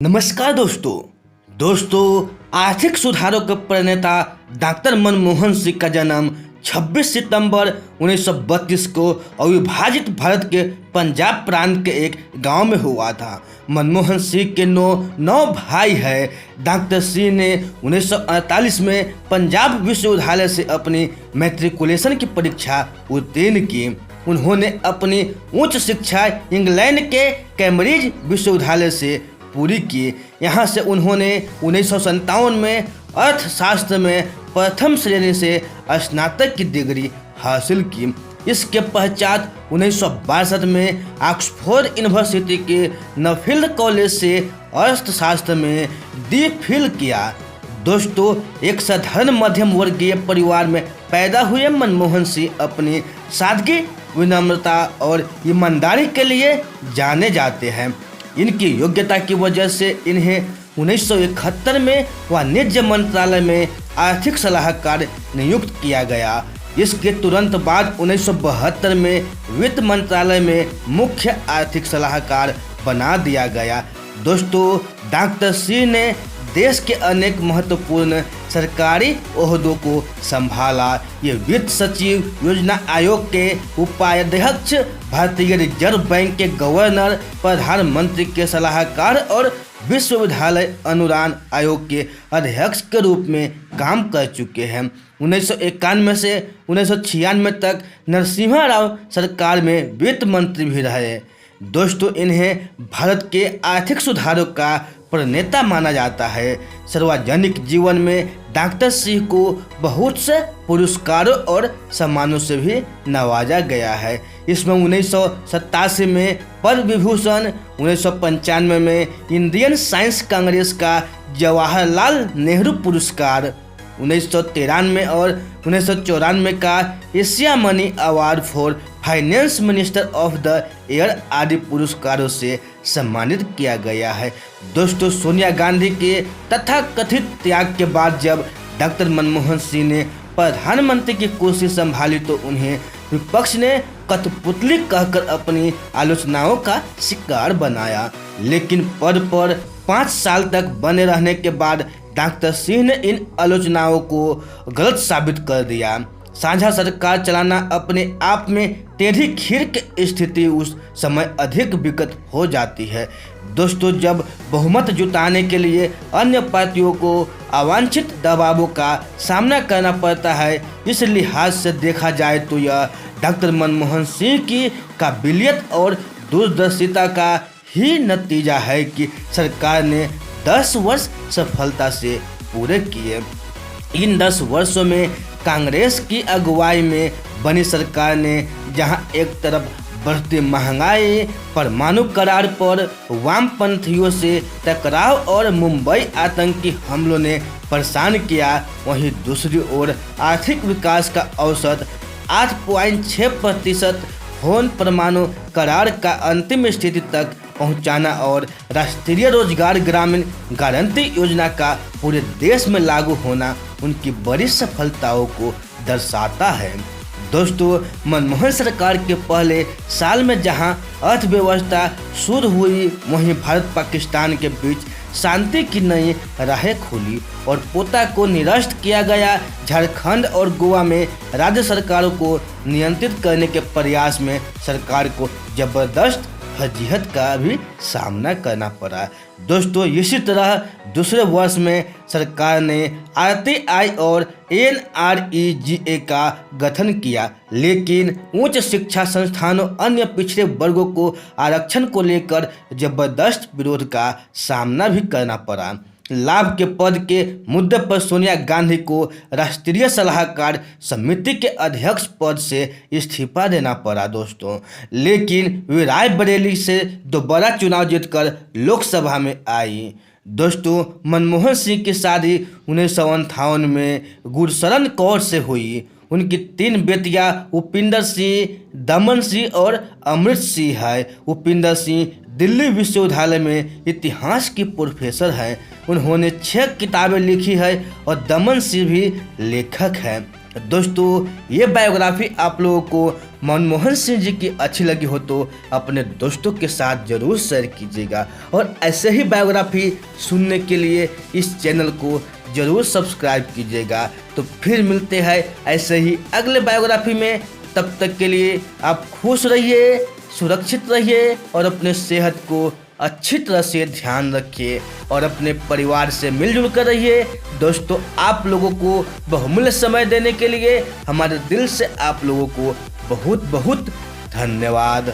नमस्कार दोस्तों आर्थिक सुधारों के प्रणेता डॉक्टर मनमोहन सिंह का जन्म 26 सितंबर 1932 को अविभाजित भारत के पंजाब प्रांत के एक गांव में हुआ था। मनमोहन सिंह के नौ भाई हैं। डॉक्टर सिंह ने 1948 में पंजाब विश्वविद्यालय से अपनी मैट्रिकुलेशन की परीक्षा उत्तीर्ण की। उन्होंने अपनी उच्च शिक्षा इंग्लैंड के कैम्ब्रिज विश्वविद्यालय से पूरी की। यहाँ से उन्होंने 1957 में अर्थशास्त्र में प्रथम श्रेणी से स्नातक की डिग्री हासिल की। इसके पश्चात 1962 में ऑक्सफोर्ड यूनिवर्सिटी के नफील्ड कॉलेज से अर्थशास्त्र में डी.फिल किया। दोस्तों, एक साधारण मध्यम वर्गीय परिवार में पैदा हुए मनमोहन सिंह अपनी सादगी, विनम्रता और ईमानदारी के लिए जाने जाते हैं। इनकी योग्यता की वजह से इन्हें 1971 में वाणिज्य मंत्रालय में आर्थिक सलाहकार नियुक्त किया गया। इसके तुरंत बाद 1972 में वित्त मंत्रालय में मुख्य आर्थिक सलाहकार बना दिया गया। दोस्तों, डॉक्टर सिंह ने देश के अनेक महत्वपूर्ण सरकारी ओहदों को संभाला। ये वित्त सचिव, योजना आयोग के उपाध्यक्ष, भारतीय रिजर्व बैंक के गवर्नर, प्रधानमंत्री के सलाहकार और विश्वविद्यालय अनुदान आयोग के अध्यक्ष के रूप में काम कर चुके हैं। 1991 से 1996 तक नरसिम्हा राव सरकार में वित्त मंत्री भी रहे। दोस्तों, इन्हें भारत के आर्थिक सुधारों का प्रणेता माना जाता है। सार्वजनिक जीवन में डॉक्टर सिंह को बहुत से पुरस्कारों और सम्मानों से भी नवाजा गया है। इसमें 1987 में पद्म विभूषण, 1995 में इंडियन साइंस कांग्रेस का जवाहरलाल नेहरू पुरस्कार, 1993 और 1994 का Asia money award for finance minister of the year आदि पुरस्कारों से सम्मानित किया गया है। दोस्तों, सोनिया गांधी के तथाकथित त्याग के बाद जब डॉक्टर मनमोहन सिंह ने प्रधानमंत्री की कुर्सी संभाली तो उन्हें विपक्ष ने कठपुतली कहकर अपनी आलोचनाओं का शिकार बनाया। लेकिन पद पर 5 साल तक बने रहने के बाद डॉक्टर सिंह ने इन आलोचनाओं को गलत साबित कर दिया। साझा सरकार चलाना अपने आप में टेढ़ी खीर की स्थिति उस समय अधिक विकट हो जाती है। दोस्तों, जब बहुमत जुटाने के लिए अन्य पार्टियों को अवांछित दबावों का सामना करना पड़ता है, इस लिहाज से देखा जाए तो यह डॉक्टर मनमोहन सिंह की काबिलियत और दूरदर्शिता का ही नतीजा है कि सरकार ने 10 वर्ष सफलता से पूरे किए। इन 10 वर्षों में कांग्रेस की अगुवाई में बनी सरकार ने जहां एक तरफ बढ़ती महंगाई, परमाणु करार पर वामपंथियों से टकराव और मुंबई आतंकी हमलों ने परेशान किया, वहीं दूसरी ओर आर्थिक विकास का औसत 8.6% होन, परमाणु करार का अंतिम स्थिति तक पहुंचाना और राष्ट्रीय रोजगार ग्रामीण गारंटी योजना का पूरे देश में लागू होना उनकी बड़ी सफलताओं को दर्शाता है। दोस्तों, मनमोहन सरकार के पहले साल में जहां अर्थव्यवस्था शुरू हुई, वहीं भारत पाकिस्तान के बीच शांति की नई राहें खुली और पोता को निरस्त किया गया। झारखंड और गोवा में राज्य सरकारों को नियंत्रित करने के प्रयास में सरकार को जबरदस्त फजीहत का भी सामना करना पड़ा। दोस्तों, इसी तरह दूसरे वर्ष में सरकार ने आरटीआई और एनआरईजीए का गठन किया, लेकिन उच्च शिक्षा संस्थानों अन्य पिछड़े वर्गों को आरक्षण को लेकर जबरदस्त विरोध का सामना भी करना पड़ा। लाभ के पद के मुद्दे पर सोनिया गांधी को राष्ट्रीय सलाहकार समिति के अध्यक्ष पद से इस्तीफा देना पड़ा। दोस्तों, लेकिन वे रायबरेली से दोबारा चुनाव जीतकर लोकसभा में आई। दोस्तों, मनमोहन सिंह की शादी 1958 में गुरशरण कौर से हुई। उनकी 3 बेटियां उपिंदर सिंह, दमन सिंह और अमृत सिंह है। उपिंदर सिंह दिल्ली विश्वविद्यालय में इतिहास की प्रोफेसर हैं। उन्होंने 6 किताबें लिखी है और दमन सिंह भी लेखक हैं। दोस्तों, ये बायोग्राफी आप लोगों को मनमोहन सिंह जी की अच्छी लगी हो तो अपने दोस्तों के साथ जरूर शेयर कीजिएगा और ऐसे ही बायोग्राफी सुनने के लिए इस चैनल को जरूर सब्सक्राइब कीजिएगा। तो फिर मिलते हैं ऐसे ही अगले बायोग्राफी में। तब तक के लिए आप खुश रहिए, सुरक्षित रहिए और अपने सेहत को अच्छी तरह से ध्यान रखिए और अपने परिवार से मिलजुल कर रहिए। दोस्तों, आप लोगों को बहुमूल्य समय देने के लिए हमारे दिल से आप लोगों को बहुत बहुत धन्यवाद।